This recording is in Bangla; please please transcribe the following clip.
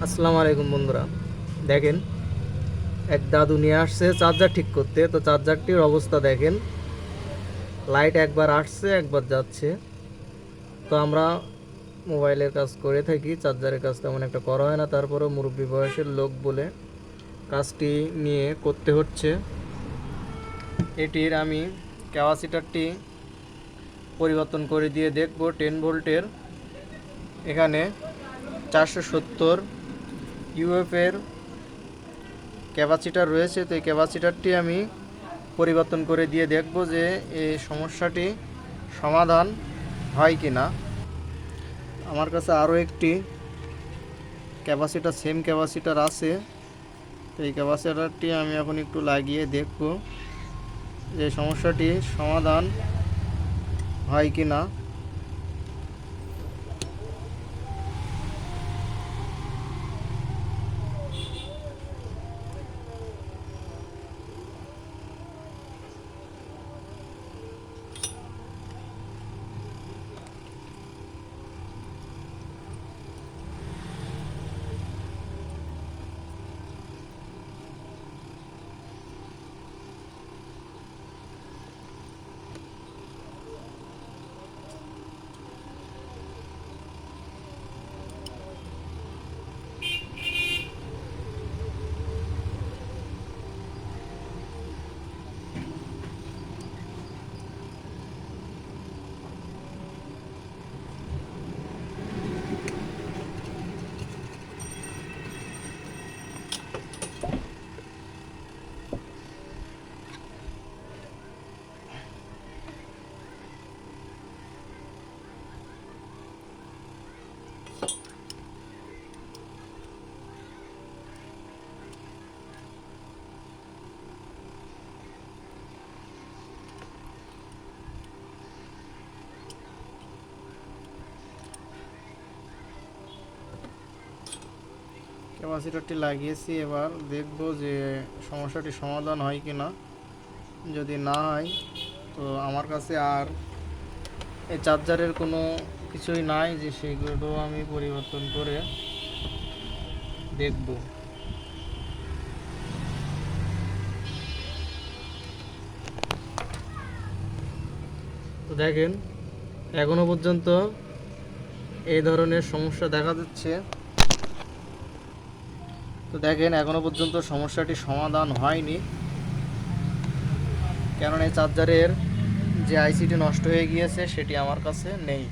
আসসালামু আলাইকুম বন্ধুরা, দেখেন এক দাদু নিয়ে আসছে চার্জার ঠিক করতে। তো চার্জারটির অবস্থা দেখেন, লাইট একবার আসছে একবার যাচ্ছে। তো আমরা মোবাইলের কাজ করে থাকি, চার্জারের কাজ তেমন একটা করা হয় না, তারপরেও মুরব্বী বয়সের লোক বলে কাজটি নিয়ে করতে হচ্ছে। এটির আমি ক্যাপাসিটারটি পরিবর্তন করে দিয়ে দেখব 10 ভোল্টের। এখানে 470 ইউএফের ক্যাপাসিটার রয়েছে। তো এই ক্যাপাসিটারটি আমি পরিবর্তন করে দিয়ে দেখব যে এই সমস্যাটি সমাধান হয় কি না। আমার কাছে আরও একটি সেম ক্যাপাসিটার আছে। তো এই ক্যাপাসিটারটি আমি এখন একটু লাগিয়ে দেখব যে সমস্যাটি সমাধান হয় কি না। ক্যাপাসিটরটি লাগিয়েছি, এবার দেখব যে সমস্যাটি সমাধান হয় কি না। যদি না হয় তো আমার কাছে আর এই চার্জারের কোনো কিছুই নাই যে সেগুলো আমি পরিবর্তন করে দেখব। তো দেখেন এখনো পর্যন্ত এই ধরনের সমস্যা দেখা যাচ্ছে। তো দেখেন এখনো পর্যন্ত সমস্যাটি সমাধান হয়নি, কারণ এই চার্জারের যে আইসিটি নষ্ট হয়ে গিয়েছে সেটি আমার কাছে নেই।